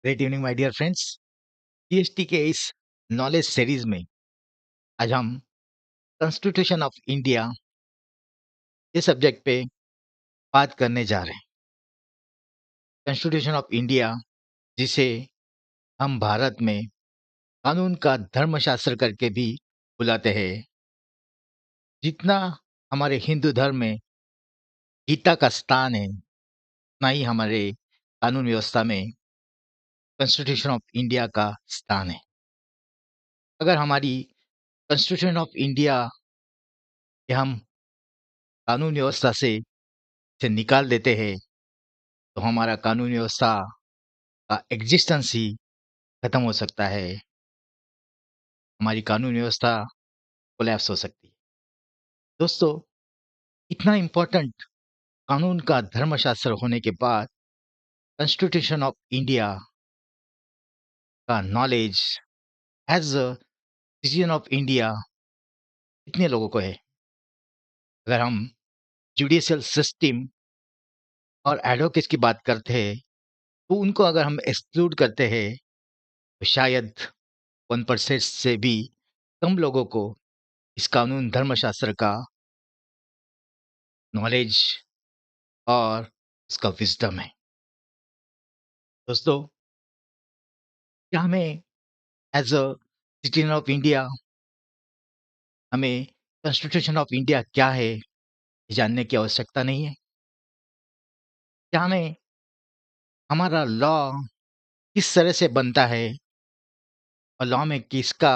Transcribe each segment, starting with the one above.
Great evening my dear friends. GST के इस knowledge series में आज हम कॉन्स्टिट्यूशन ऑफ इंडिया इस सब्जेक्ट पे बात करने जा रहे हैं। कॉन्स्टिट्यूशन ऑफ इंडिया, जिसे हम भारत में कानून का धर्मशास्त्र करके भी बुलाते हैं। जितना हमारे हिंदू धर्म में गीता का स्थान है, उतना ही हमारे कानून व्यवस्था में कॉन्स्टिट्यूशन ऑफ इंडिया का स्थान है। अगर हमारी कॉन्स्टिट्यूशन ऑफ इंडिया के हम कानून व्यवस्था से निकाल देते हैं, तो हमारा कानून व्यवस्था का एग्जिस्टेंस ही खत्म हो सकता है। हमारी कानून व्यवस्था कोलैप्स हो सकती है। दोस्तों, इतना इम्पोर्टेंट कानून का धर्मशास्त्र होने के बाद कॉन्स्टिट्यूशन ऑफ इंडिया का knowledge as a citizen of India कितने लोगों को है? अगर हम जुडिशियल सिस्टम और एडवोकेट्स की बात करते हैं, तो उनको अगर हम एक्सक्लूड करते हैं, तो शायद 1% से भी कम लोगों को इस कानून धर्मशास्त्र का नॉलेज और उसका विजडम है। दोस्तों, क्या हमें as a citizen of India हमें कॉन्स्टिट्यूशन ऑफ इंडिया क्या है ये जानने की आवश्यकता नहीं है? क्या हमें हमारा लॉ किस तरह से बनता है और लॉ में किसका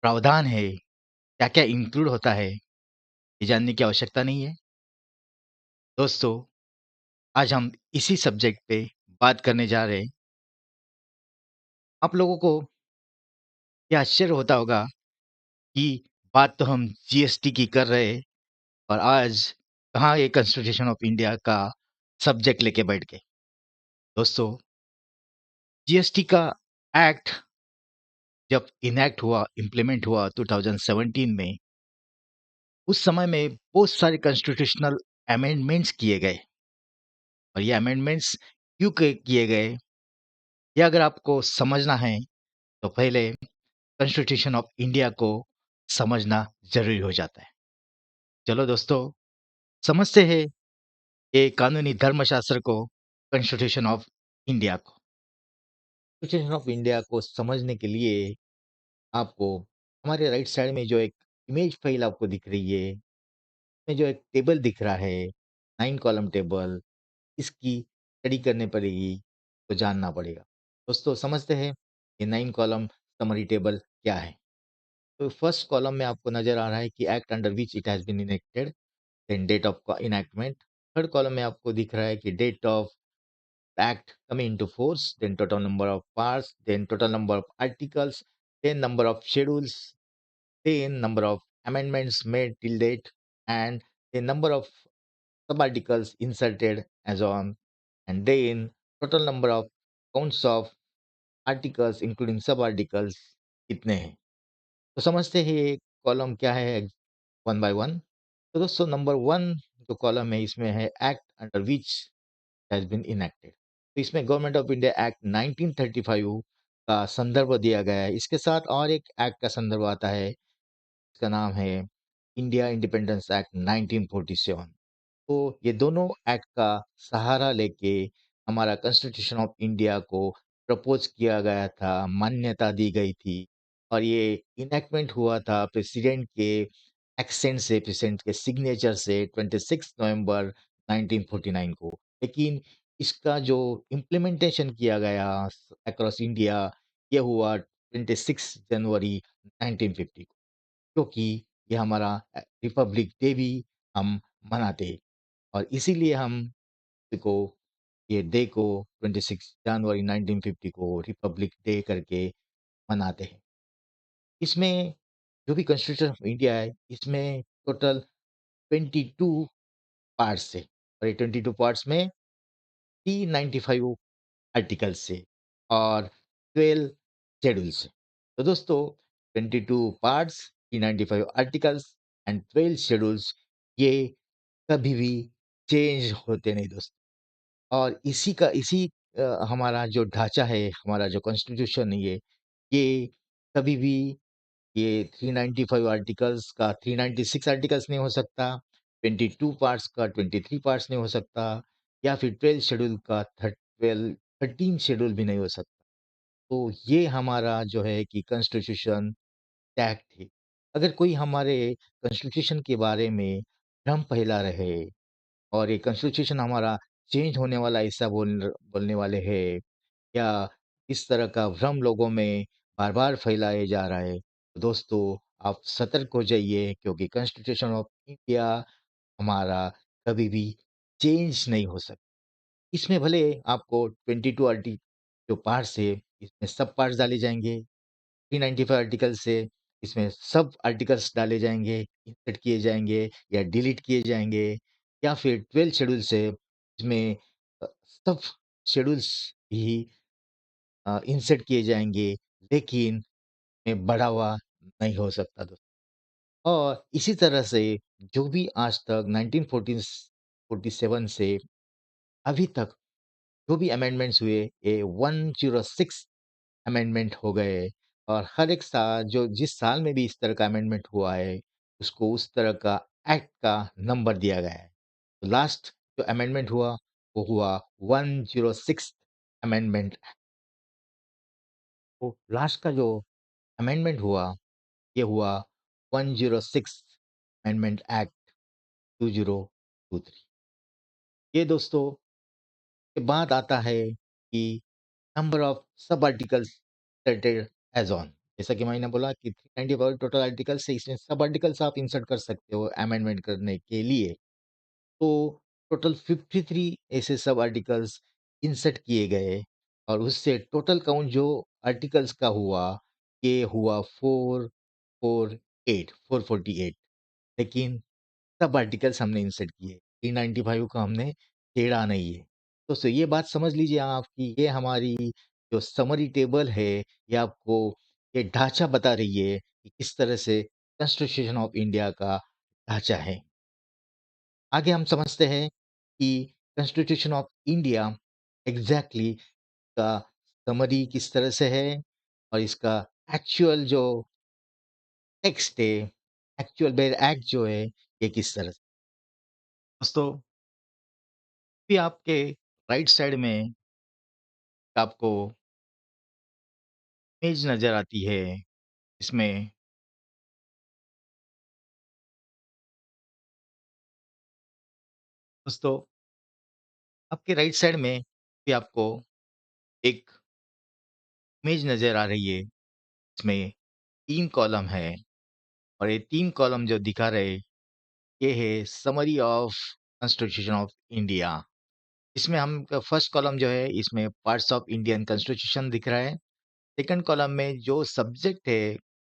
प्रावधान है, क्या क्या इंक्लूड होता है, ये जानने की आवश्यकता नहीं है? दोस्तों, आज हम इसी सब्जेक्ट पे बात करने जा रहे हैं। आप लोगों को ये आश्चर्य होता होगा कि बात तो हम जीएसटी की कर रहे हैं और आज कहाँ ये कॉन्स्टिट्यूशन ऑफ इंडिया का सब्जेक्ट लेके बैठ गए। दोस्तों, जीएसटी का एक्ट जब इनैक्ट हुआ, इम्प्लीमेंट हुआ 2017 में, उस समय में बहुत सारे कॉन्स्टिट्यूशनल अमेंडमेंट्स किए गए। और ये अमेंडमेंट्स क्यों किए गए, ये अगर आपको समझना है, तो पहले कॉन्स्टिट्यूशन ऑफ इंडिया को समझना ज़रूरी हो जाता है। चलो दोस्तों, समझते हैं ये कानूनी धर्मशास्त्र को, कॉन्स्टिट्यूशन ऑफ इंडिया को। कॉन्स्टिट्यूशन ऑफ इंडिया को समझने के लिए आपको हमारे राइट साइड में जो एक इमेज फाइल आपको दिख रही है, में जो एक टेबल दिख रहा है, 9 कॉलम टेबल, इसकी स्टडी करनी पड़ेगी, तो जानना पड़ेगा। दोस्तों, समझते हैं ये 9 कॉलम समरी टेबल क्या है। तो फर्स्ट कॉलम में आपको नज़र आ रहा है कि act under which it has been enacted, then date of enactment. Third column में आपको दिख रहा है कि date of act coming into force, then total number of parts, then total number of articles, then number of schedules, then number of amendments made till date, and the number of sub-articles inserted as on, and then total number of counts of articles including sub-articles कितने हैं। तो समझते हैं ये column क्या है one by one. तो दोस्तों, नंबर वन जो कॉलम है, इसमें है act under which has been enacted. तो इसमें गवर्नमेंट ऑफ इंडिया एक्ट 1935 का संदर्भ दिया गया है। इसके साथ और एक एक्ट का संदर्भ आता है, इसका नाम है इंडिया इंडिपेंडेंस एक्ट 1947। तो ये दोनों एक्ट का सहारा लेके हमारा कॉन्स्टिट्यूशन ऑफ इंडिया को प्रपोज किया गया था, मान्यता दी गई थी। और ये इनैक्टमेंट हुआ था प्रेसिडेंट के एक्सेंट से, प्रेसिडेंट के सिग्नेचर से 26 नवंबर 1949 को। लेकिन इसका जो इम्प्लीमेंटेशन किया गया अक्रॉस इंडिया, ये हुआ 26 जनवरी 1950 को, क्योंकि ये हमारा रिपब्लिक डे भी हम मनाते हैं। और इसीलिए हम इसको, ये डे को 26 जनवरी 1950 को रिपब्लिक डे करके मनाते हैं। इसमें जो भी कॉन्स्टिट्यूशन ऑफ इंडिया है, इसमें टोटल 22 पार्ट्स है और ये 22 पार्ट्स में 395 आर्टिकल्स से और 12 शेड्यूल्स है। तो दोस्तों, 22 पार्ट्स, 395 आर्टिकल्स एंड 12 शेड्यूल्स, ये कभी भी चेंज होते नहीं दोस्तों। और इसी हमारा जो ढाँचा है, हमारा जो कॉन्स्टिट्यूशन है ये कभी भी ये 395 आर्टिकल्स का 396 आर्टिकल्स नहीं हो सकता, 22 पार्ट्स का 23 पार्ट्स नहीं हो सकता या फिर 12 शेड्यूल का 13 शेड्यूल भी नहीं हो सकता। तो ये हमारा जो है कि कॉन्स्टिट्यूशन टैग थे। अगर कोई हमारे कॉन्स्टिट्यूशन के बारे में भ्रम फैला रहे और ये कॉन्स्टिट्यूशन हमारा चेंज होने वाला ऐसा बोलने वाले हैं या इस तरह का भ्रम लोगों में बार-बार फैलाया जा रहा है, तो दोस्तों आप सतर्क हो जाइए क्योंकि कॉन्स्टिट्यूशन ऑफ इंडिया हमारा कभी भी चेंज नहीं हो सकता। इसमें भले आपको 22 जो पार्ट्स है, इसमें सब पार्ट्स डाले जाएँगे। 395 आर्टिकल से इसमें सब आर्टिकल्स डाले जाएँगे, इंसर्ट किए जाएँगे या डिलीट किए जाएँगे या फिर 12 शेड्यूल से इसमें सब शेड्यूल्स भी इंसर्ट किए जाएँगे, लेकिन में बढ़ावा नहीं हो सकता और इसी तरह से जो भी आज तक 1947 से अभी तक जो भी अमेंडमेंट्स हुए, ये 106 अमेंडमेंट हो गए और हर एक साल जो जिस साल में भी इस तरह का अमेंडमेंट हुआ है, उसको उस तरह का एक्ट का नंबर दिया गया है। तो लास्ट जो अमेंडमेंट हुआ, वो हुआ 106th अमेंडमेंट। तो लास्ट का जो अमेंडमेंट हुआ, ये हुआ 106 अमेंडमेंट एक्ट 2023। ये दोस्तों के बाद आता है कि नंबर ऑफ सब आर्टिकल्स सेटेड एज़ ऑन। जैसा कि मैंने बोला कि 395 टोटल आर्टिकल्स है, इसमें सब आर्टिकल्स आप इंसर्ट कर सकते हो अमेंडमेंट करने के लिए। तो टोटल 53 ऐसे सब आर्टिकल्स इंसर्ट किए गए और उससे टोटल काउंट जो आर्टिकल्स का हुआ, ये हुआ 448 लेकिन सब आर्टिकल्स हमने इंसर्ट किए। 395 को हमने छेड़ा नहीं है। दोस्तों ये बात समझ लीजिए आप कि ये हमारी जो समरी टेबल है, ये आपको ये ढाँचा बता रही है कि किस तरह से कॉन्स्टिट्यूशन ऑफ इंडिया का ढाँचा है। आगे हम समझते हैं कि कॉन्स्टिट्यूशन ऑफ इंडिया एग्ज़ैक्टली का समरी किस तरह से है और इसका एक्चुअल जो टेक्स्ट है, एक्चुअल बेयर एक्ट जो है, ये किस तरह से दोस्तों भी आपके राइट साइड में आपको इमेज नज़र आती है, इसमें दोस्तों आपके राइट साइड में भी आपको एक इमेज नज़र आ रही है, इसमें 3 कॉलम है और ये 3 कॉलम जो दिखा रहे, ये है summary of constitution of India. इसमें हम फर्स्ट कॉलम जो है, इसमें पार्ट्स ऑफ इंडियन कॉन्स्टिट्यूशन दिख रहा है। सेकंड कॉलम में जो सब्जेक्ट है,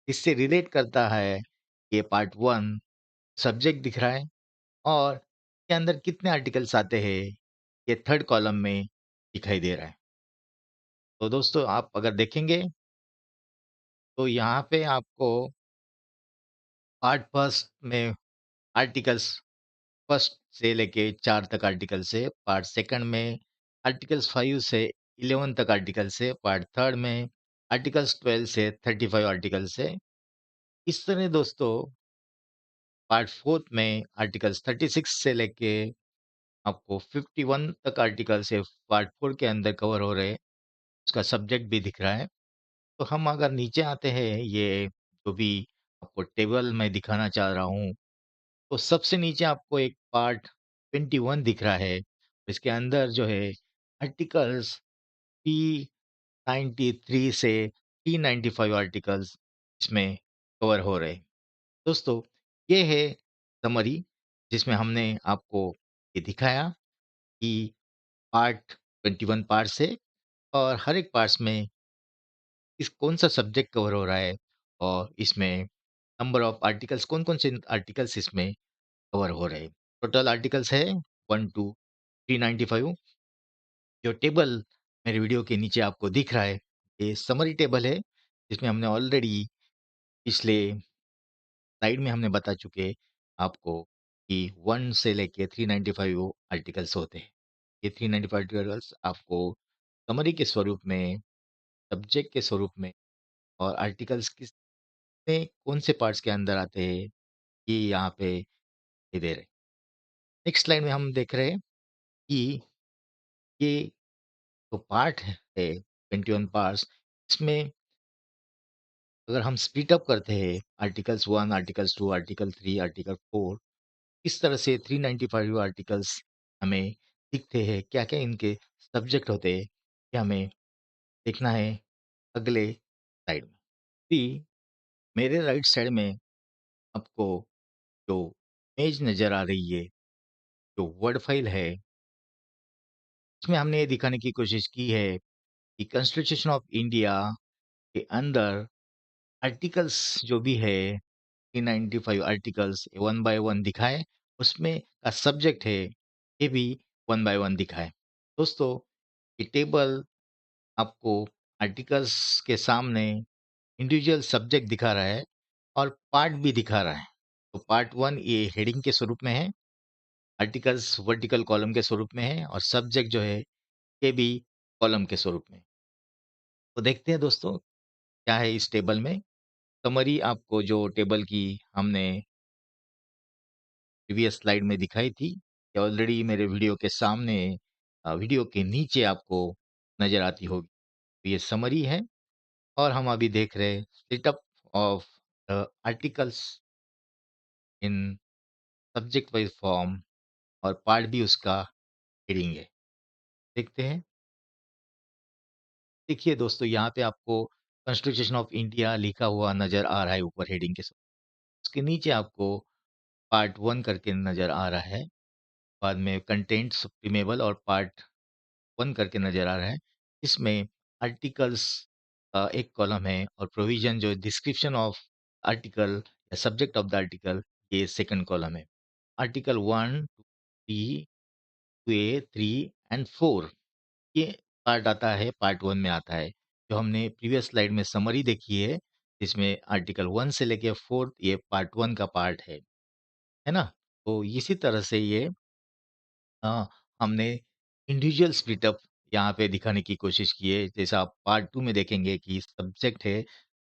इससे रिलेट करता है, ये पार्ट 1 सब्जेक्ट दिख रहा है और के अंदर कितने आर्टिकल्स आते हैं, ये थर्ड कॉलम में दिखाई दे रहा है। तो दोस्तों आप अगर देखेंगे, तो यहाँ पे आपको पार्ट फर्स्ट में आर्टिकल्स फर्स्ट से लेके 4 तक आर्टिकल्स है, पार्ट सेकंड में आर्टिकल्स 5 से 11 तक आर्टिकल्स है, पार्ट थर्ड में आर्टिकल्स 12 से 35 आर्टिकल्स है। इस तरह दोस्तों पार्ट फोर्थ में आर्टिकल्स 36 से लेके आपको 51 तक आर्टिकल्स है पार्ट 4 के अंदर कवर हो रहे हैं, उसका सब्जेक्ट भी दिख रहा है। तो हम अगर नीचे आते हैं, ये जो भी आपको टेबल मैं दिखाना चाह रहा हूँ, तो सबसे नीचे आपको एक पार्ट 21 दिख रहा है। इसके अंदर जो है आर्टिकल्स 393 से 395 आर्टिकल्स इसमें कवर हो रहे हैं। दोस्तों, ये है समरी जिसमें हमने आपको ये दिखाया कि पार्ट 21 पार्ट्स है और हर एक पार्ट्स में इस कौन-सा सब्जेक्ट कवर हो रहा है और इसमें नंबर ऑफ आर्टिकल्स कौन-कौन से आर्टिकल्स इसमें कवर हो रहे हैं। टोटल आर्टिकल्स है 1 टू 395 जो टेबल मेरे वीडियो के नीचे आपको दिख रहा है, ये समरी टेबल है जिसमें हमने ऑलरेडी पिछले स्लाइड में हमने बता चुके आपको कि 1 से लेके 395 आर्टिकल्स होते हैं। ये 395 आर्टिकल्स आपको समरी के स्वरूप में, सब्जेक्ट के स्वरूप में और आर्टिकल्स किसमें कौन से पार्ट्स के अंदर आते हैं, ये यहाँ पे ये दे रहे हैं। नेक्स्ट स्लाइड में हम देख रहे हैं कि ये जो पार्ट है 21 पार्ट्स, इसमें अगर हम स्प्लिट अप करते हैं आर्टिकल्स 1, आर्टिकल्स 2, आर्टिकल 3, आर्टिकल 4, इस तरह से 395 आर्टिकल्स हमें दिखते हैं। क्या-क्या इनके सब्जेक्ट होते हैं, ये हमें देखना है अगले स्लाइड में। जी, मेरे राइट साइड में आपको जो इमेज नज़र आ रही है, जो वर्ड फाइल है, इसमें हमने ये दिखाने की कोशिश की है कि कॉन्स्टिट्यूशन ऑफ इंडिया के अंदर आर्टिकल्स जो भी है 395 आर्टिकल्स वन बाय वन दिखाए, उसमें का सब्जेक्ट है ये भी वन बाय वन दिखाए। दोस्तों, ये टेबल आपको आर्टिकल्स के सामने इंडिविजुअल सब्जेक्ट दिखा रहा है और पार्ट भी दिखा रहा है। तो पार्ट वन ये हेडिंग के स्वरूप में है, आर्टिकल्स वर्टिकल कॉलम के स्वरूप में है और सब्जेक्ट जो है ये भी कॉलम के स्वरूप में। तो देखते हैं दोस्तों क्या है इस टेबल में। समरी आपको जो टेबल की हमने प्रीवियस स्लाइड में दिखाई थी, ये ऑलरेडी मेरे वीडियो के सामने वीडियो के नीचे आपको नज़र आती होगी। तो ये समरी है और हम अभी देख रहे हैं setup of articles in subject wise form और पार्ट भी उसका हेडिंग है। देखते हैं। देखिए दोस्तों यहाँ पे आपको कॉन्स्टिट्यूशन ऑफ इंडिया लिखा हुआ नज़र आ रहा है ऊपर हेडिंग के साथ। उसके नीचे आपको पार्ट 1 करके नज़र आ रहा है। बाद में कंटेंट सप्रीमेबल और पार्ट 1 करके नज़र आ रहा है। इसमें आर्टिकल्स का एक कॉलम है और प्रोविज़न जो डिस्क्रिप्शन ऑफ आर्टिकल या सब्जेक्ट ऑफ द आर्टिकल ये सेकंड कॉलम है। आर्टिकल 1, 2, 2A, 3 एंड 4 ये पार्ट आता है, पार्ट 1 में आता है। जो हमने प्रीवियस स्लाइड में समरी देखी है, इसमें आर्टिकल 1 से लेके 4 ये पार्ट 1 का पार्ट है ना? तो इसी तरह से ये हमने इंडिविजुअल स्प्लिट अप यहाँ पे दिखाने की कोशिश की है। जैसा आप पार्ट 2 में देखेंगे कि सब्जेक्ट है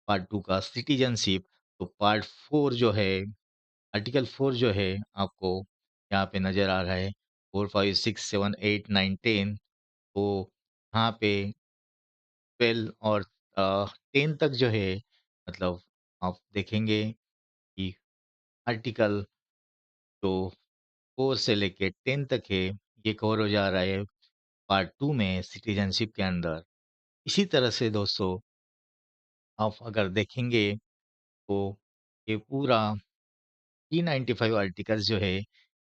पार्ट 2 का सिटीज़नशिप, तो पार्ट 4 जो है आर्टिकल 4 जो है आपको यहाँ पे नज़र आ रहा है 4, 5, 6, 7, 8, 9, 10 तो यहाँ पे 12 और 10 तक जो है मतलब आप देखेंगे कि आर्टिकल जो 4 से लेके 10 तक है, ये कवर हो जा रहा है पार्ट 2 में सिटीज़नशिप के अंदर। इसी तरह से दोस्तों आप अगर देखेंगे तो ये पूरा 395 आर्टिकल्स जो है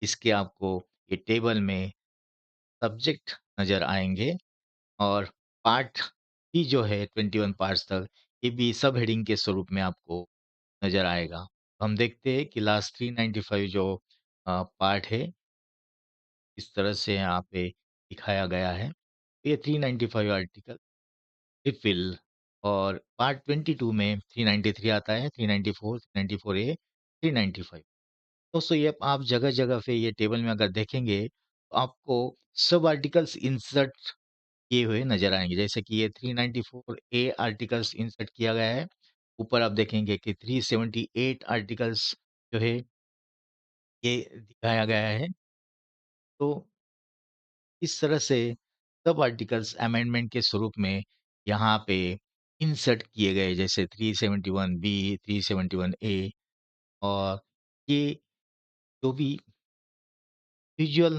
इसके आपको ये टेबल में सब्जेक्ट नज़र आएँगे और पार्ट भी जो है 21 पार्ट्स तक ये भी सब हेडिंग के स्वरूप में आपको नज़र आएगा। हम देखते हैं कि लास्ट 395 जो पार्ट है इस तरह से यहाँ पे दिखाया गया है। ये 395 आर्टिकल रिफिल और पार्ट 22 में 393 आता है, 394, 394 ए, 395। दोस्तों ये आप जगह-जगह पे ये टेबल में अगर देखेंगे, तो आपको सब आर्टिकल्स इंसर्ट किए हुए नज़र आएँगे। जैसे कि ये 394 ए आर्टिकल्स इंसर्ट किया गया है। ऊपर आप देखेंगे कि 378 आर्टिकल्स जो है ये दिखाया गया है। तो इस तरह से सब आर्टिकल्स अमेंडमेंट के स्वरूप में यहाँ पे इंसर्ट किए गए जैसे 371 बी, 371 ए और ये जो भी विजुअल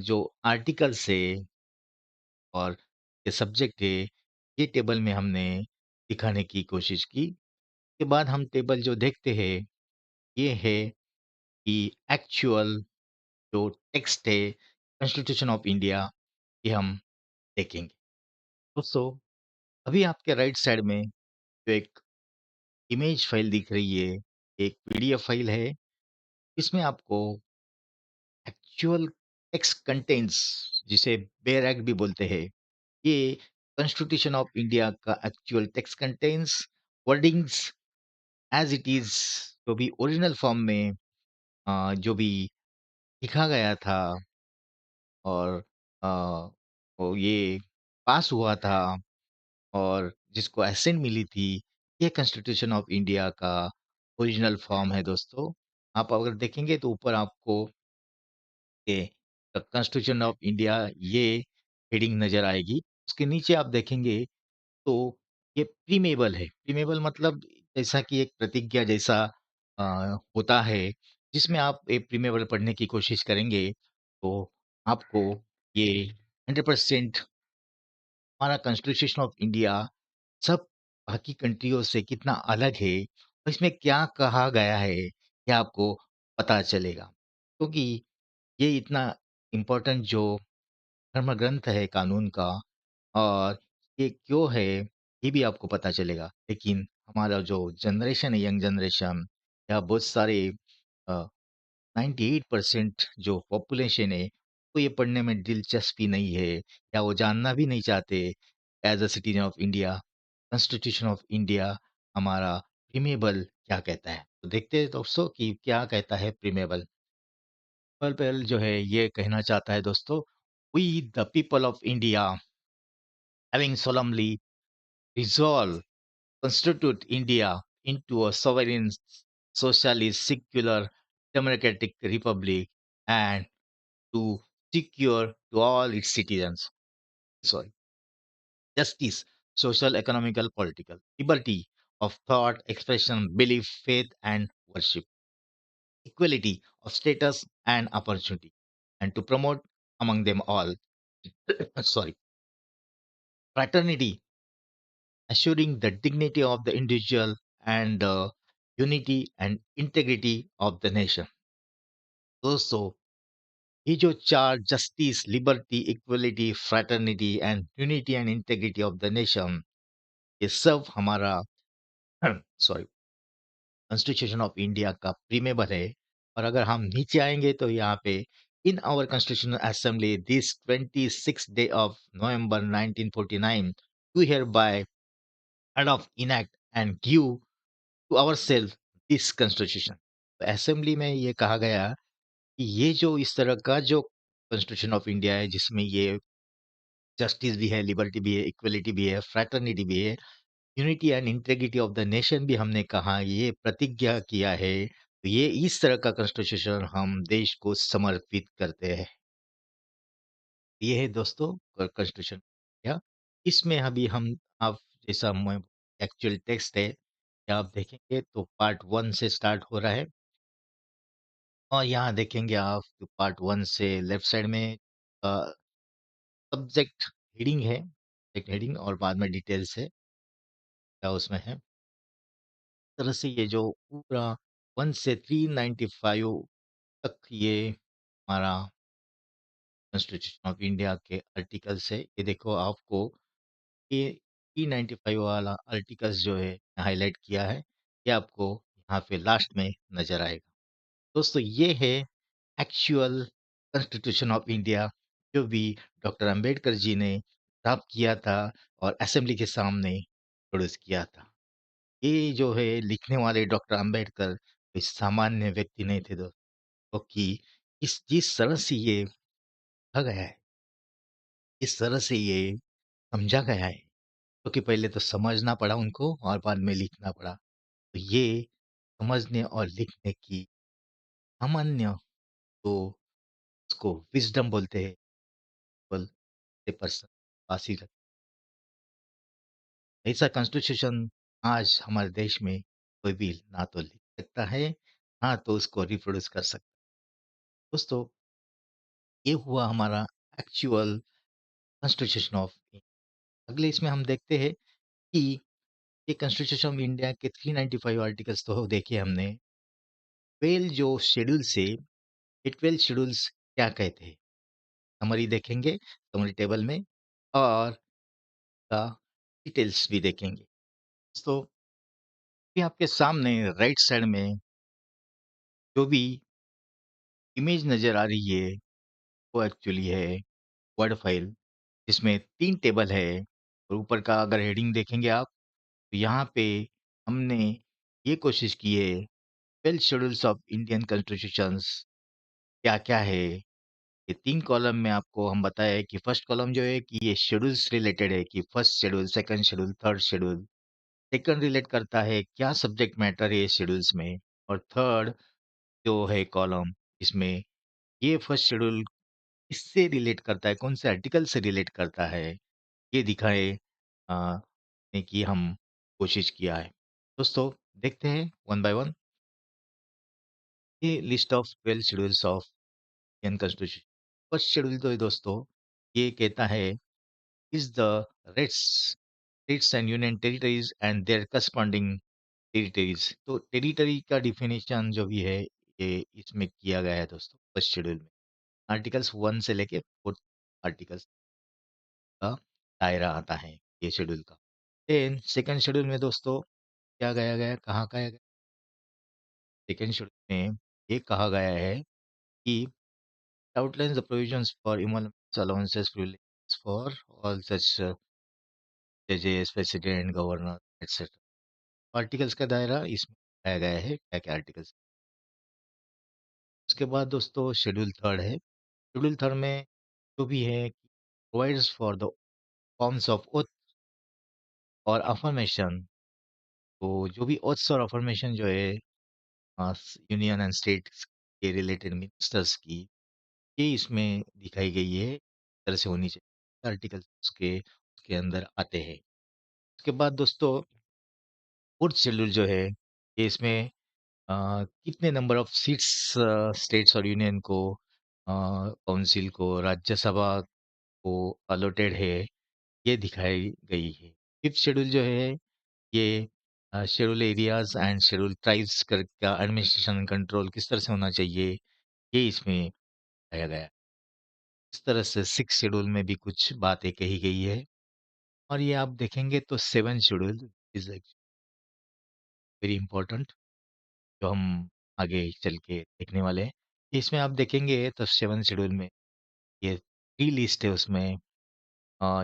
जो आर्टिकल्स है और ये सब्जेक्ट है, ये टेबल में हमने दिखाने की कोशिश की। उसके बाद हम टेबल जो देखते हैं, ये है कि एक्चुअल जो टेक्स्ट है कॉन्स्टिट्यूशन ऑफ इंडिया, ये हम देखेंगे। दोस्तों, अभी आपके राइट साइड में जो एक इमेज फाइल दिख रही है, एक पीडीएफ फाइल है, इसमें आपको एक्चुअल टेक्स्ट कंटेंट्स जिसे बेयर एक्ट भी बोलते हैं, ये कॉन्स्टिट्यूशन ऑफ इंडिया का actual text contents wordings as it is जो भी ओरिजिनल फॉर्म में जो भी लिखा गया था और अ, वो ये पास हुआ था और जिसको असेंट मिली थी, ये कॉन्स्टिट्यूशन ऑफ इंडिया का ओरिजिनल फॉर्म है दोस्तों। आप अगर देखेंगे तो ऊपर आपको ये कॉन्स्टिट्यूशन ऑफ इंडिया ये हेडिंग नज़र आएगी। उसके नीचे आप देखेंगे तो ये प्रीमेबल है। प्रीमेबल मतलब जैसा कि एक प्रतिज्ञा जैसा अ, होता है, जिसमें आप ये प्रीमेबल पढ़ने की कोशिश करेंगे, तो आपको ये 100% हमारा कॉन्स्टिट्यूशन ऑफ इंडिया सब बाकी कंट्रियों से कितना अलग है और इसमें क्या कहा गया है, ये आपको पता चलेगा। क्योंकि ये इतना इम्पोर्टेंट जो धर्म ग्रंथ है कानून का और ये क्यों है, ये भी आपको पता चलेगा। लेकिन हमारा जो जनरेशन है, यंग जनरेशन या बहुत सारे अ, 98% जो पॉपुलेशन है, तो ये पढ़ने में दिलचस्पी नहीं है या वो जानना भी नहीं चाहते as a citizen of India, constitution of India हमारा प्रीमेबल क्या कहता है। तो देखते हैं दोस्तों कि क्या कहता है प्रीमेबल। प्रीमेबल जो है ये कहना चाहता है दोस्तों, we the people of India having solemnly resolved constitute India into a sovereign, socialist, secular, democratic republic and to secure to all its citizens, sorry, justice, social, economical, political, liberty of thought, expression, belief, faith, and worship, equality of status and opportunity, and to promote among them all, sorry, fraternity, assuring the dignity of the individual and the unity and integrity of the nation. दोस्तों, ये जो चार justice, liberty, equality, fraternity and unity and integrity of the nation, ये सब हमारा sorry constitution of India का preamble है। और अगर हम नीचे आएंगे तो यहाँ पे in our constitutional assembly this 26 day of November 1949 to hereby adopt, enact and give to ourselves this constitution। तो असेंबली में ये कहा गया कि ये जो इस तरह का जो कॉन्स्टिट्यूशन ऑफ इंडिया है जिसमें ये जस्टिस भी है, लिबर्टी भी है, इक्वलिटी भी है, फ्रैटर्निटी भी है, unity and integrity of the nation भी हमने कहा, ये प्रतिज्ञा किया है, तो ये इस तरह का कॉन्स्टिट्यूशन हम देश को समर्पित करते हैं। ये है दोस्तों कॉन्स्टिट्यूशन या इसमें अभी हम आप जैसा एक्चुअल टेक्स्ट है या आप देखेंगे तो पार्ट 1 से स्टार्ट हो रहा है और यहाँ देखेंगे आप पार्ट 1 से लेफ्ट साइड में सब्जेक्ट हेडिंग है, एक हेडिंग और बाद में डिटेल्स है क्या उसमें है। इस तरह से ये जो पूरा 1 से 395 तक ये हमारा कॉन्स्टिट्यूशन ऑफ इंडिया के आर्टिकल्स है। ये देखो आपको ये 395 वाला आर्टिकल्स जो है हाइलाइट किया है, ये आपको यहाँ पे लास्ट में नज़र आएगा। दोस्तों ये है एक्चुअल कॉन्स्टिट्यूशन ऑफ इंडिया जो भी डॉक्टर अंबेडकर जी ने ड्राफ्ट किया था और असेंबली के सामने प्रोड्यूस किया था। ये जो है लिखने वाले डॉक्टर अंबेडकर कोई सामान्य व्यक्ति नहीं थे दोस्तों, क्योंकि इस जिस तरह से ये लिखा गया है, इस तरह से ये समझा गया है, क्योंकि पहले तो समझना पड़ा उनको और बाद में लिखना पड़ा। तो ये समझने और लिखने की सामान्य तो उसको विज़डम बोलते हैं, केवल से पर्सन पास ही रख ऐसा कॉन्स्टिट्यूशन आज हमारे देश में कोई भी ना तो लिख सकता है, ना तो उसको रिप्रोड्यूस कर सकता है। दोस्तों, ये हुआ हमारा एक्चुअल कॉन्स्टिट्यूशन ऑफ इंडिया। अगले इसमें हम देखते हैं कि ये कॉन्स्टिट्यूशन ऑफ इंडिया के 395 आर्टिकल्स तो देखे हमने। 12 जो शेड्यूल्स है, ये 12 शेड्यूल्स क्या कहते हैं? समरी देखेंगे, समरी टेबल में और का डिटेल्स भी देखेंगे। तो ये आपके सामने राइट साइड में जो भी इमेज नज़र आ रही है, वो एक्चुअली है वर्ड फाइल, जिसमें 3 टेबल है और ऊपर का अगर हेडिंग देखेंगे आप, तो यहाँ पे हमने ये कोशिश की है 12 शेड्यूल्स ऑफ इंडियन कॉन्स्टिट्यूशंस क्या-क्या है ये 3 कॉलम में आपको हम बताया है कि फर्स्ट कॉलम जो है कि ये शेड्यूल्स रिलेटेड है कि first schedule, second schedule, third schedule. Second relate करता है क्या सब्जेक्ट मैटर है ये शेड्यूल्स में और थर्ड जो है कॉलम इसमें ये फर्स्ट शेड्यूल किससे रिलेट करता है, कौन से आर्टिकल से रिलेट करता है, ये दिखाए ने की हम कोशिश किया है। दोस्तों देखते हैं वन बाय वन ये list of 12 schedules of Indian constitution. First schedule तो है दोस्तों, ये कहता है is the rates states and union territories and their corresponding territories. तो टेरिटरी का डिफिनेशन जो भी है ये इसमें किया गया है दोस्तों फर्स्ट शेड्यूल में। आर्टिकल्स 1 से लेके 4 आर्टिकल्स का दायरा आता है ये शेड्यूल का। देन सेकंड शेड्यूल में दोस्तों क्या गया गया कहाँ गया गया सेकंड शेड्यूल में ये कहा गया है कि outlines the provisions for emergency allowances privileges for all such judges, president, governor, etc. Articles का दायरा इसमें बताया गया है क्या क्या आर्टिकल्स। उसके बाद दोस्तों शेड्यूल थर्ड है। शेड्यूल थर्ड में जो भी है provides for the forms of oath और अफर्मेशन। तो जो भी ओथ्स और अफर्मेशन जो है यूनियन एंड स्टेट्स के रिलेटेड मिनिस्टर्स की ये इसमें दिखाई गई है इस तरह से होनी चाहिए आर्टिकल्स उसके अंदर आते हैं। उसके बाद दोस्तों फोर्थ शेड्यूल जो है ये इसमें कितने नंबर ऑफ सीट्स स्टेट्स और यूनियन को काउंसिल को राज्यसभा को अलॉटेड है ये दिखाई गई है। फिफ्थ शेड्यूल जो है ये schedule areas and schedule tribes का एडमिनिस्ट्रेशन कंट्रोल किस तरह से होना चाहिए ये इसमें बताया गया है। इस तरह से सिक्स शेड्यूल में भी कुछ बातें कही गई है और ये आप देखेंगे तो seven schedule is very important जो हम आगे चल के देखने वाले हैं। इसमें आप देखेंगे तो 7 शेड्यूल में ये 3 लिस्ट है उसमें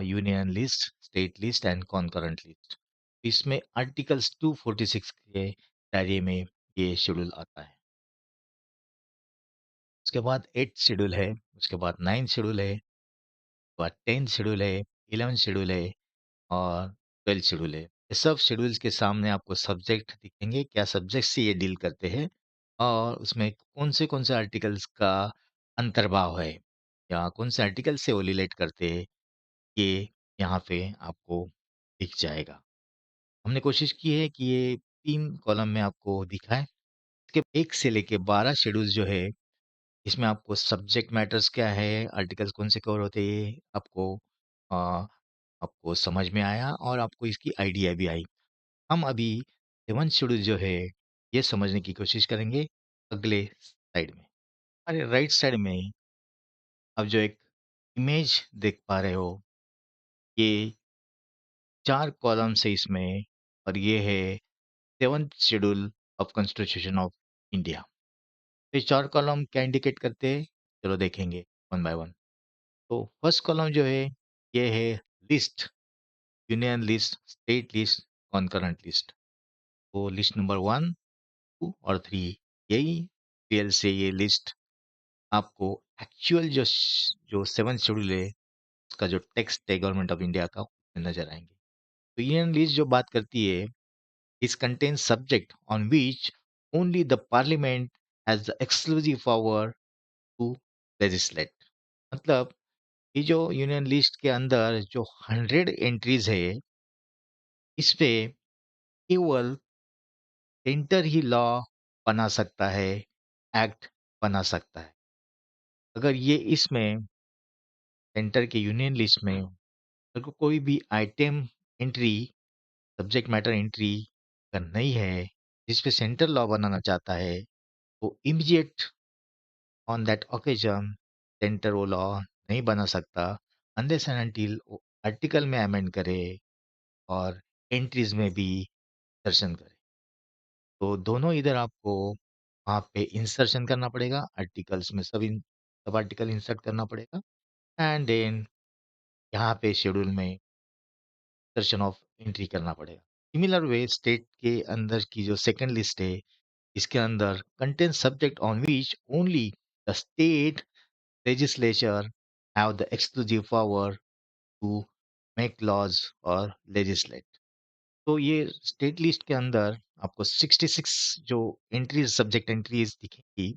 union list, state list and concurrent list. इसमें आर्टिकल्स 246 के दायरे में ये शेड्यूल आता है। उसके बाद 8th शेड्यूल है, उसके बाद 9th शेड्यूल है, उसके बाद 10th शेड्यूल है, 11th शेड्यूल है और 12th शेड्यूल है। ये सब शेड्यूल्स के सामने आपको सब्जेक्ट दिखेंगे, क्या सब्जेक्ट से ये डील करते हैं और उसमें कौन से आर्टिकल्स का अंतर्भाव है या कौन से आर्टिकल से वो रिलेट करते हैं, ये यहाँ पे आपको दिख जाएगा। हमने कोशिश की है कि ये 3 कॉलम में आपको दिखाएँ। इसके 1 से लेके 12 शेड्यूल्स जो है, इसमें आपको सब्जेक्ट मैटर्स क्या है, आर्टिकल्स कौन से कवर होते हैं, अ, आपको समझ में आया और आपको इसकी आइडिया भी आई। हम अभी 7th शेड्यूल जो है, ये समझने की कोशिश करेंगे अगले स्लाइड में। अरे राइट साइड में आप जो एक इमेज देख पा रहे हो, ये 4 कॉलम्स है इसमें और ये है 7th schedule of constitution of India. ये 4 कॉलम क्या इंडिकेट करते हैं? चलो देखेंगे वन बाय वन। तो फर्स्ट कॉलम जो है, ये है list, union list, state list, concurrent list. तो लिस्ट नंबर 1, 2 और 3 यही रियल से ये लिस्ट आपको एक्चुअल जो 7th शेड्यूल है, उसका जो टेक्स्ट है गवर्नमेंट ऑफ इंडिया का, उसमें नज़र आएँगे। तो यूनियन लिस्ट जो बात करती है, इस contents subject on which only the parliament has the exclusive power to legislate. मतलब ये जो यूनियन लिस्ट के अंदर जो 100 एंट्रीज़ है, इस पे केवल सेंटर ही लॉ बना सकता है, एक्ट बना सकता है। अगर ये इसमें सेंटर के यूनियन लिस्ट में अगर कोई भी item entry, subject matter entry अगर नहीं है, जिस पे सेंटर लॉ बनाना चाहता है, तो immediate on that occasion centre वो लॉ नहीं बना सकता अनलेस एंड अनटिल वो आर्टिकल में अमेंड करे और एंट्रीज में भी इंसर्शन करे। तो दोनों इधर आपको वहाँ पे इंसर्शन करना पड़ेगा, आर्टिकल्स में सब आर्टिकल इंसर्ट करना पड़ेगा एंड देन यहाँ पे शेड्यूल में इंसर्शन ऑफ एंट्री करना पड़ेगा। सिमिलर वे स्टेट के अंदर की जो सेकंड लिस्ट है, इसके अंदर contain subject on which only the state legislature have the exclusive power to make laws और legislate. तो ये स्टेट लिस्ट के अंदर आपको 66 जो एंट्रीज सब्जेक्ट एंट्रीज दिखेंगी।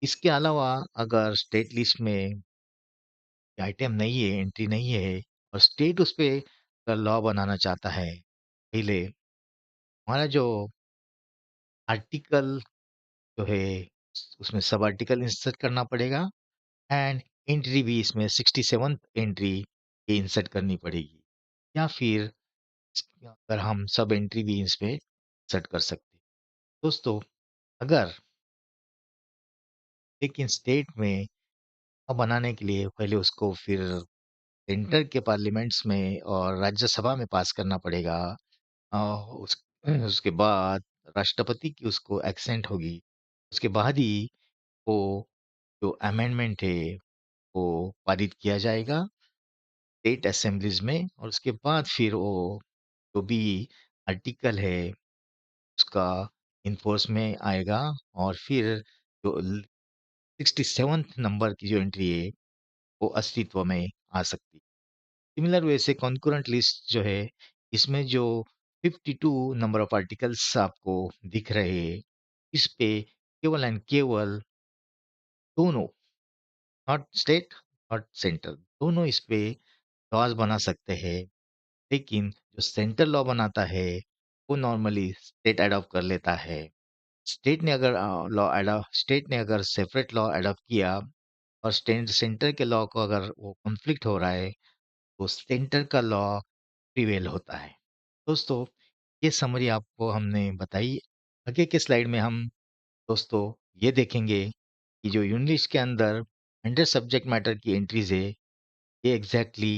इसके अलावा अगर स्टेट लिस्ट में आइटम नहीं है, एंट्री नहीं है और स्टेट उस पे लॉ बनाना चाहता है, पहले हमारा जो आर्टिकल जो है उसमें सब आर्टिकल इंसर्ट करना पड़ेगा एंड एंट्री भी इसमें 67th एंट्री ये इंसर्ट करनी पड़ेगी या फिर अगर हम सब एंट्री भी इसमें इंसर्ट कर सकते हैं। दोस्तों, अगर लेकिन स्टेट में बनाने के लिए पहले उसको फिर सेंटर के पार्लियामेंट्स में और राज्यसभा में पास करना पड़ेगा। अ, उस उसके बाद राष्ट्रपति की उसको एक्सेंट होगी। उसके बाद ही वो जो अमेंडमेंट है वो पारित किया जाएगा स्टेट असेंबलीज में और उसके बाद फिर वो जो भी आर्टिकल है उसका इन्फोर्स में आएगा और फिर जो 67th नंबर की जो एंट्री है वो अस्तित्व में आ सकती है। सिमिलर वे से कॉन्करेंट लिस्ट जो है इसमें जो 52 नंबर ऑफ आर्टिकल्स आपको दिख रहे हैं इस पे केवल एंड केवल दोनों, नॉट स्टेट नॉट सेंटर, दोनों इस पे लॉज बना सकते हैं। लेकिन जो सेंट्रल लॉ बनाता है वो नॉर्मली स्टेट अडॉप्ट कर लेता है। स्टेट ने अगर सेपरेट लॉ अडॉप्ट किया और सेंटर के लॉ को अगर वो कॉन्फ्लिक्ट हो रहा है तो सेंटर का लॉ प्रिवेल होता है। दोस्तों, ये समरी आपको हमने बताई। आगे के स्लाइड में हम दोस्तों ये देखेंगे कि जो यूनिट के अंदर 100 सब्जेक्ट मैटर की एंट्रीज है ये एग्जैक्टली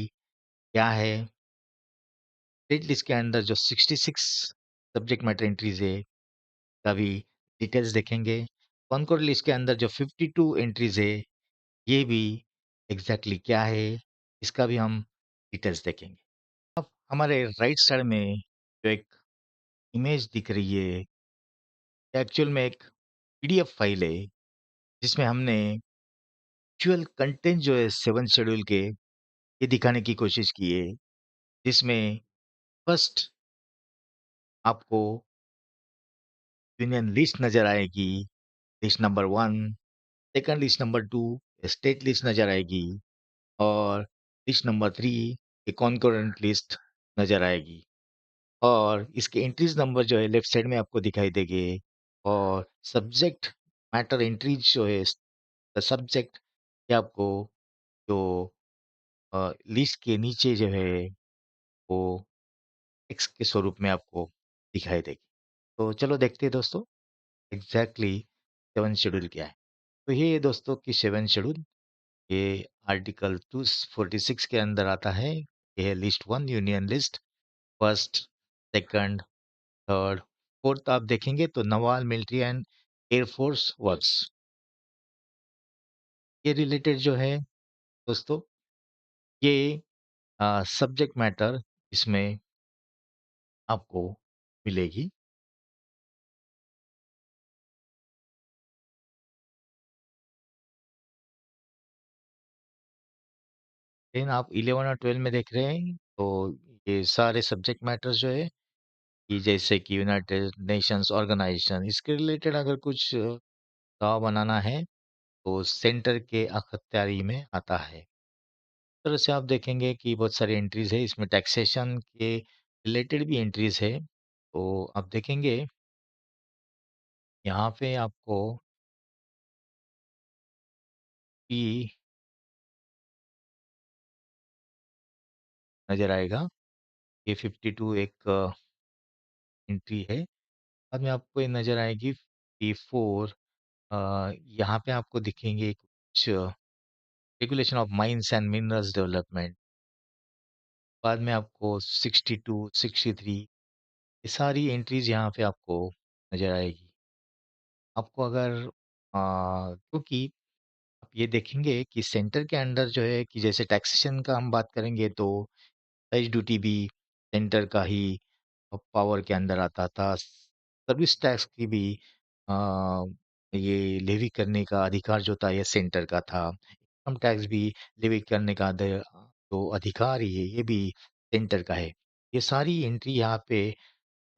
क्या है। स्टेट लिस्ट के अंदर जो 66 सब्जेक्ट मैटर एंट्रीज है का भी डिटेल्स देखेंगे। कॉनकोर लिस्ट के अंदर जो 52 एंट्रीज है ये भी एग्जैक्टली क्या है इसका भी हम डिटेल्स देखेंगे। अब हमारे राइट साइड में जो एक इमेज दिख रही है एक्चुअल में एक पीडीएफ फाइल है जिसमें हमने एक्चुअल कंटेंट जो है 7 शेड्यूल के ये दिखाने की कोशिश की है जिसमें फर्स्ट आपको यूनियन लिस्ट नजर आएगी, list number 1, second list number 2 state list नजर आएगी और लिस्ट नंबर 3 एक कॉन्करेंट लिस्ट नजर आएगी और इसके एंट्रीज नंबर जो है लेफ्ट साइड में आपको दिखाई देंगे और सब्जेक्ट मैटर एंट्रीज जो है सब्जेक्ट ये आपको जो लिस्ट के नीचे जो है वो टेक्स्ट के स्वरूप में आपको दिखाई देगी। तो चलो देखते हैं दोस्तों एग्जैक्टली 7 शेड्यूल क्या है। तो ये दोस्तों की 7 शेड्यूल ये आर्टिकल 246 के अंदर आता है। ये है list 1 union list, first, second, third, fourth आप देखेंगे तो Nawal military and air force works ये रिलेटेड जो है दोस्तों ये सब्जेक्ट मैटर इसमें आपको मिलेगी। लेकिन आप 11 और 12 में देख रहे हैं तो ये सारे सब्जेक्ट मैटर्स जो है कि जैसे कि यूनाइटेड नेशंस ऑर्गेनाइजेशन इसके रिलेटेड अगर कुछ दावा बनाना है तो सेंटर के अख्तियारी में आता है। इस तरह से आप देखेंगे कि बहुत सारी एंट्रीज है इसमें टैक्सेशन के रिलेटेड भी एंट्रीज है। तो आप देखेंगे यहाँ पे आपको कि नज़र आएगा ये 52 एक एंट्री है। बाद में आपको ये नज़र आएगी 54 यहाँ पे आपको दिखेंगे कुछ regulation of mines and minerals development. बाद में आपको 62, 63 ये सारी एंट्रीज यहाँ पे आपको नज़र आएगी। आपको अगर क्योंकि आप ये देखेंगे कि सेंटर के अंडर जो है कि जैसे टैक्सेशन का हम बात करेंगे तो एच ड्यूटी भी सेंटर का ही पावर के अंदर आता था। सर्विस टैक्स की भी ये लेवी करने का अधिकार जो था ये सेंटर का था। इनकम टैक्स भी लेवी करने का जो अधिकार है ये भी सेंटर का है। ये सारी एंट्री यहाँ पे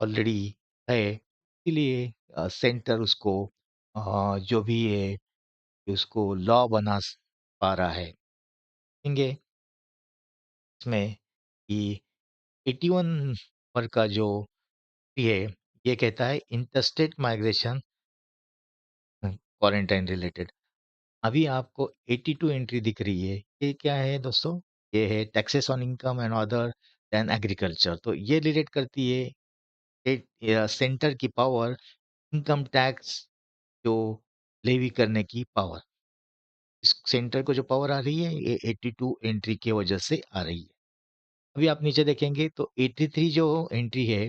ऑलरेडी है, इसीलिए सेंटर उसको जो भी है उसको लॉ बना पा रहा है। देखेंगे इसमें कि 81 नंबर का जो है ये कहता है इंटरस्टेट माइग्रेशन क्वारंटाइन रिलेटेड। अभी आपको 82 एंट्री दिख रही है, ये क्या है दोस्तों? ये है taxes on income and other than agriculture. तो ये रिलेट करती है सेंटर की पावर, इनकम टैक्स जो लेवी करने की पावर। इस सेंटर को जो पावर आ रही है ये 82 एंट्री की वजह से आ रही है। अभी आप नीचे देखेंगे तो 83 जो एंट्री है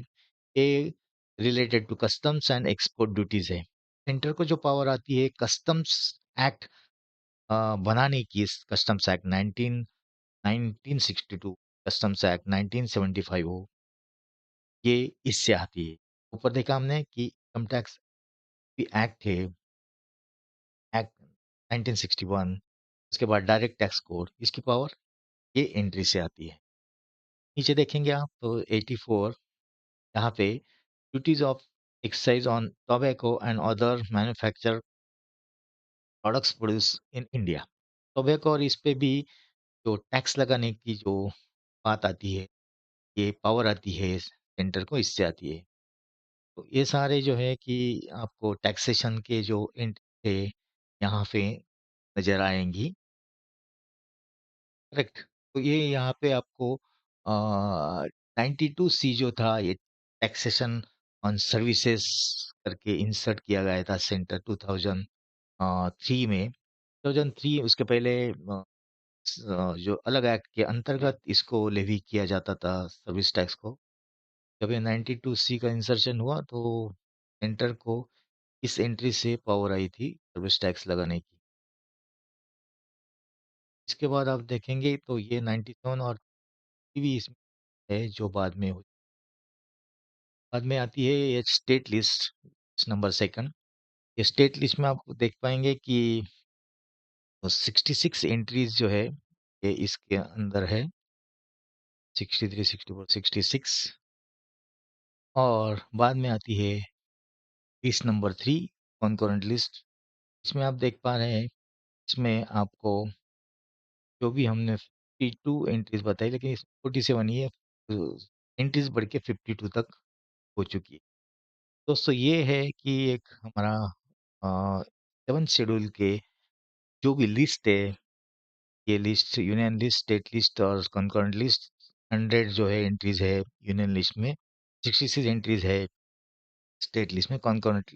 ये related to customs and export duties है। सेंटर को जो पावर आती है कस्टम्स एक्ट बनाने की, कस्टम्स एक्ट 1962, कस्टम्स एक्ट 1975 हो, ये इससे आती है। ऊपर देखा हमने कि इनकम टैक्स भी एक्ट है, एक्ट 1961। उसके बाद डायरेक्ट टैक्स कोड, इसकी पावर ये एंट्री से आती है। नीचे देखेंगे आप तो 84 यहाँ पे duties of excise on tobacco and other manufacture products produce in India. Tobacco और इस पे भी जो टैक्स लगाने की जो बात आती है, ये पावर आती है सेंटर को, इससे आती है। तो ये सारे जो है कि आपको टैक्सेशन के जो थे यहाँ पे नज़र आएँगी, करेक्ट? तो ये यहाँ पे आपको 92 सी जो था ये टैक्सेशन ऑन सर्विसेज़ करके इंसर्ट किया गया था सेंटर 2003 में। 2003 उसके पहले जो अलग एक्ट के अंतर्गत इसको लेवी किया जाता था सर्विस टैक्स को। जब ये 92 सी का इंसर्शन हुआ तो सेंटर को इस एंट्री से पावर आई थी सर्विस टैक्स लगाने की। इसके बाद आप देखेंगे तो ये 97 और भी इसमें है जो बाद में आती है ये स्टेट लिस्ट नंबर सेकंड। ये स्टेट लिस्ट में आप देख पाएंगे कि 66 एंट्रीज जो है ये इसके अंदर है, 63, 64, 66। और बाद में आती है लिस्ट नंबर 3 कॉन्करेंट लिस्ट। इसमें आप देख पा रहे हैं, इसमें आपको जो भी हमने 52 एंट्रीज बताई लेकिन इसमें 47 ही है, एंट्रीज बढ़ के 52 तक हो चुकी है। दोस्तों ये है कि एक हमारा 7 शेड्यूल के जो भी लिस्ट है, ये list union list, state list और कॉन्करेंट लिस्ट, 100 जो है एंट्रीज है यूनियन लिस्ट में, 66 एंट्रीज है स्टेट लिस्ट में, कॉन्करेंट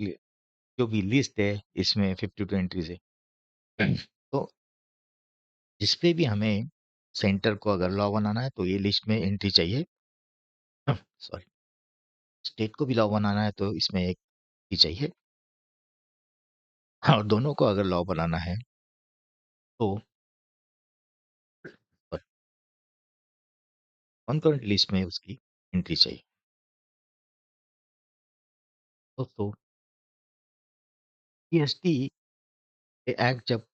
जो भी लिस्ट है इसमें 52 एंट्रीज है। तो जिस पे भी हमें सेंटर को अगर लॉ बनाना है तो ये लिस्ट में एंट्री चाहिए। सॉरी, स्टेट को भी लॉ बनाना है तो इसमें एक ही चाहिए। और दोनों को अगर लॉ बनाना है तो कॉन्करेंट लिस्ट में उसकी एंट्री चाहिए। दोस्तों जीएसटी एक्ट जब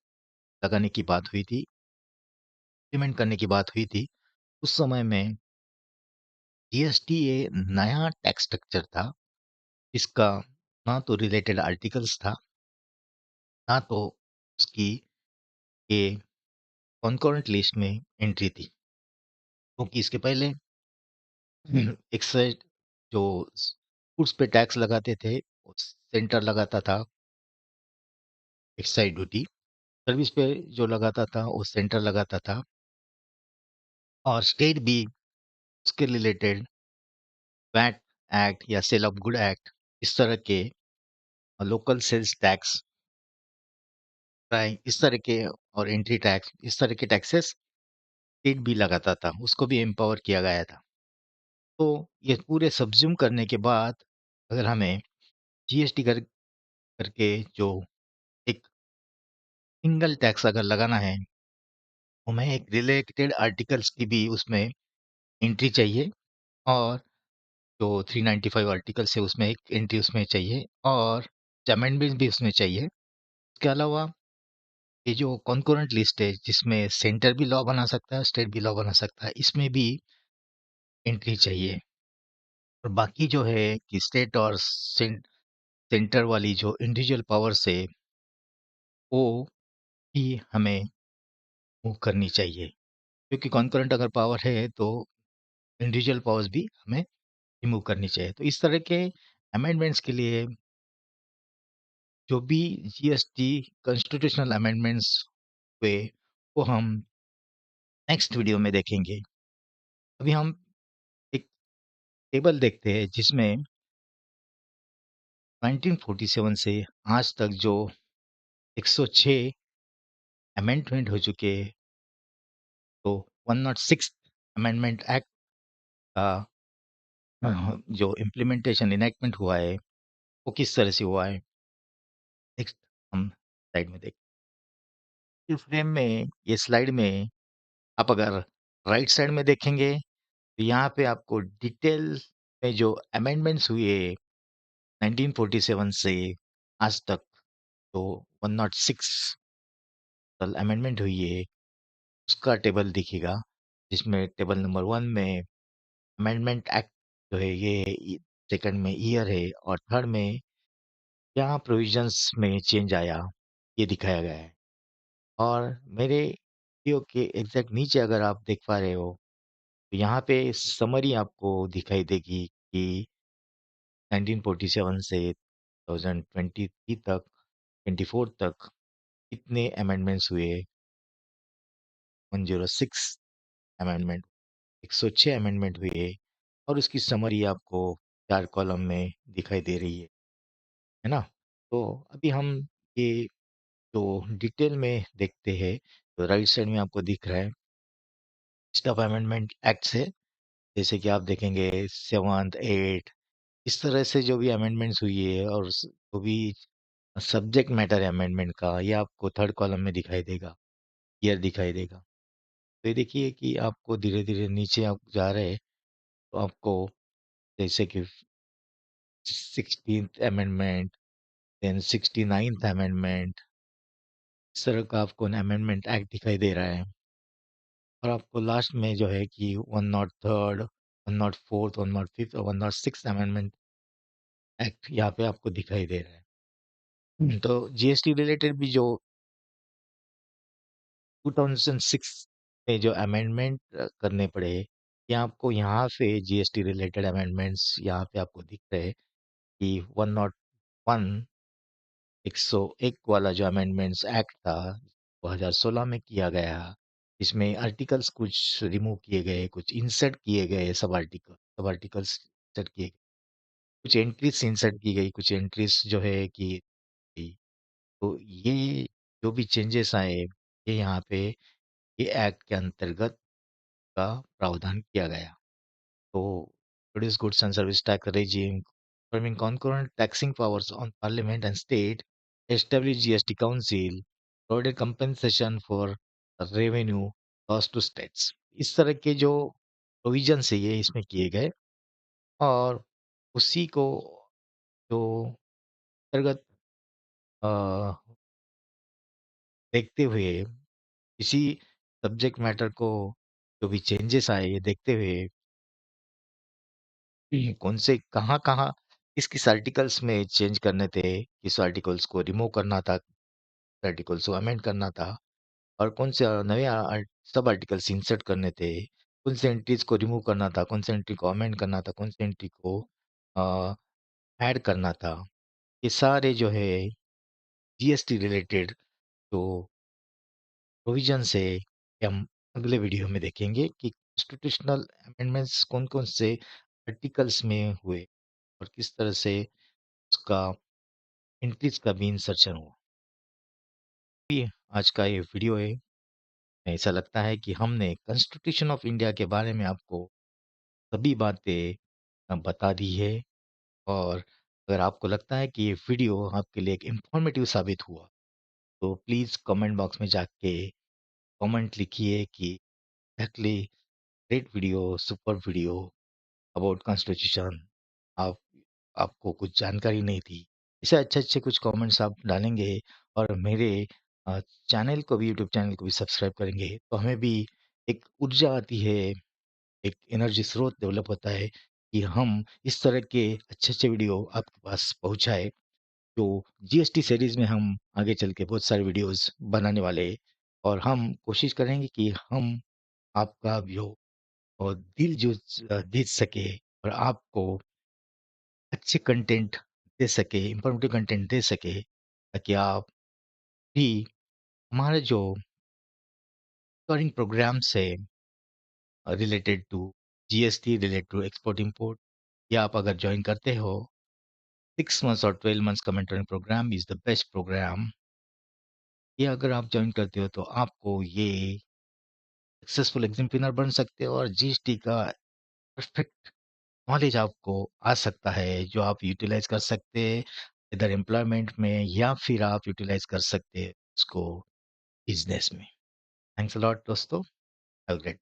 लगाने की बात हुई थी, इम्प्लीमेंट करने की बात हुई थी, उस समय में जीएसटी ये नया टैक्स स्ट्रक्चर था, इसका ना तो रिलेटेड आर्टिकल्स था, ना तो उसकी ये कॉन्करेंट लिस्ट में एंट्री थी। क्योंकि इसके पहले एक्साइज जो गुड्स पे टैक्स लगाते थे, सेंटर लगाता था एक्साइज ड्यूटी, सर्विस पे जो लगाता था वो सेंटर लगाता था, और स्टेट भी उसके रिलेटेड वैट एक्ट या सेल ऑफ गुड एक्ट, इस तरह के लोकल सेल्स टैक्स, इस तरह के, और एंट्री टैक्स, इस तरह के टैक्सेस स्टेट भी लगाता था, उसको भी एम्पावर किया गया था। तो ये पूरे सब्ज्यूम करने के बाद अगर हमें जीएसटी करके जो एक सिंगल टैक्स अगर लगाना है, हमें एक रिलेटेड आर्टिकल्स की भी उसमें एंट्री चाहिए, और जो 395 आर्टिकल्स है उसमें एक एंट्री उसमें चाहिए, और अमेंडमेंट भी उसमें चाहिए। उसके अलावा ये जो कॉन्करेंट लिस्ट है जिसमें सेंटर भी लॉ बना सकता है, स्टेट भी लॉ बना सकता है, इसमें भी एंट्री चाहिए। और बाकी जो है कि स्टेट और सेंटर वाली जो इंडिविजुअल पावर्स है, वो भी हमें मूव करनी चाहिए। क्योंकि कॉन्करेंट अगर पावर है तो इंडिविजुअल पावर्स भी हमें रिमूव करनी चाहिए। तो इस तरह के अमेंडमेंट्स के लिए जो भी जीएसटी कॉन्स्टिट्यूशनल अमेंडमेंट्स हुए, वो हम नेक्स्ट वीडियो में देखेंगे। अभी हम एक टेबल देखते हैं जिसमें 1947 से आज तक जो 106 अमेंडमेंट हो चुके हैं, तो 106 अमेंडमेंट एक्ट का जो इम्प्लीमेंटेशन इनैक्टमेंट हुआ है, वो किस तरह से हुआ है, नेक्स्ट हम स्लाइड में देखें। इस फ्रेम में, ये स्लाइड में आप अगर राइट साइड में देखेंगे, तो यहाँ पे आपको डिटेल में जो अमेंडमेंट्स हुए 1947 से आज तक, तो 106 अमेंडमेंट हुई है, उसका टेबल दिखेगा, जिसमें टेबल नंबर 1 में अमेंडमेंट एक्ट जो है ये सेकंड में ईयर है, और थर्ड में क्या प्रोविजंस में चेंज आया, ये दिखाया गया है। और मेरे वीडियो के एग्जैक्ट नीचे अगर आप देख पा रहे हो, तो यहाँ पे समरी आपको दिखाई देगी कि 1947 से 2023 तक, 24 तक कितने अमेंडमेंट्स हुए। 106 अमेंडमेंट, 106 अमेंडमेंट हुए, और उसकी समरी आपको 4 कॉलम में दिखाई दे रही है ना? तो अभी हम ये जो डिटेल में देखते हैं, तो राइट साइड में आपको दिख रहा है लिस्ट ऑफ अमेंडमेंट एक्ट्स है। जैसे कि आप देखेंगे 7th 8 इस तरह से जो भी अमेंडमेंट्स हुई है, और जो भी सब्जेक्ट मैटर है अमेंडमेंट का, ये आपको थर्ड कॉलम में दिखाई देगा, ईयर दिखाई देगा। तो ये देखिए कि आपको धीरे धीरे नीचे आप जा रहे हैं, तो आपको जैसे कि 16th amendment, then 69th amendment, इस तरह का आपको अमेंडमेंट एक्ट दिखाई दे रहा है। और आपको लास्ट में जो है कि 103rd, 104th, 105th और 106th अमेंडमेंट एक्ट यहाँ पे आपको दिखाई दे रहा है। तो जीएसटी रिलेटेड भी जो 2006 में जो अमेंडमेंट करने पड़े, ये आपको यहाँ पे जीएसटी रिलेटेड अमेंडमेंट्स यहाँ पे आपको दिख रहे हैं कि 101, 101 वाला जो अमेंडमेंट्स एक्ट था 2016 में किया गया, इसमें आर्टिकल्स कुछ रिमूव किए गए, कुछ इंसर्ट किए गए, सब आर्टिकल्स इंसर्ट किए गए, कुछ एंट्रीज इंसर्ट की गई, कुछ एंट्रीज जो है कि तो ये जो भी चेंजेस आए, ये यहाँ पे ये एक्ट के अंतर्गत का प्रावधान किया गया। तो produce goods and service tax regime confirming concurrent taxing powers on parliament and state, established GST council, provided compensation for revenue lost to states। इस तरह के जो प्रोविजन है ये इसमें किए गए, और उसी को जो अंतर्गत अ, देखते हुए, इसी सब्जेक्ट मैटर को जो भी चेंजेस आए ये देखते हुए, कौन से कहाँ-कहाँ, किस-किस आर्टिकल्स में चेंज करने थे, किस आर्टिकल्स को रिमूव करना था, आर्टिकल्स को अमेंड करना था, और कौन से नए सब आर्टिकल्स इंसर्ट करने थे, कौन से एंट्रीज को रिमूव करना था, कौन से एंट्री को अमेंड करना था, कौन से एंट्री को ऐड करना था। ये सारे जो है जीएसटी रिलेटेड जो प्रोविजंस है, ये हम अगले वीडियो में देखेंगे कि कॉन्स्टिट्यूशनल अमेंडमेंट्स कौन-कौन से आर्टिकल्स में हुए, और किस तरह से उसका एंट्रीज का भी इंसर्शन हुआ। ये आज का ये वीडियो है, ऐसा लगता है कि हमने कॉन्स्टिट्यूशन ऑफ इंडिया के बारे में आपको सभी बातें बता दी है। और अगर आपको लगता है कि ये वीडियो आपके लिए एक इंफॉर्मेटिव साबित हुआ, तो प्लीज़ कमेंट बॉक्स में जाके कमेंट लिखिए कि exactly great video, super video about constitution. आप आपको कुछ जानकारी नहीं थी। इससे अच्छे-अच्छे कुछ कमेंट्स आप डालेंगे, और मेरे अ, चैनल को भी यूट्यूब चैनल को भी सब्सक्राइब करेंगे, तो हमें भी एक ऊर्जा आती है, एक एनर्जी स्रोत डेवलप होता है कि हम इस तरह के अच्छे-अच्छे वीडियो आपके पास पहुँचाएँ। तो जीएसटी सीरीज़ में हम आगे चल के बहुत सारे वीडियोज़ बनाने वाले हैं और हम कोशिश करेंगे कि हम आपका व्यू और दिल जो जीत सके और आपको अच्छे कंटेंट दे सके, इन्फॉर्मेटिव कंटेंट दे सके, ताकि आप भी हमारे जो रिकॉर्डिंग प्रोग्राम्स है related to GST, related to export import, या आप अगर जॉइन करते हो 6 मंथ्स और 12 मंथ्स का mentoring programme is the best programme. ये अगर आप जॉइन करते हो तो आपको ये सक्सेसफुल एग्जामिनर बन सकते हो और जीएसटी का परफेक्ट नॉलेज आपको आ सकता है, जो आप यूटिलाइज कर सकते हैं इधर एम्प्लॉयमेंट में, या फिर आप यूटिलाइज कर सकते हैं उसको बिजनेस में। थैंक्स अ लॉट दोस्तों। Have a great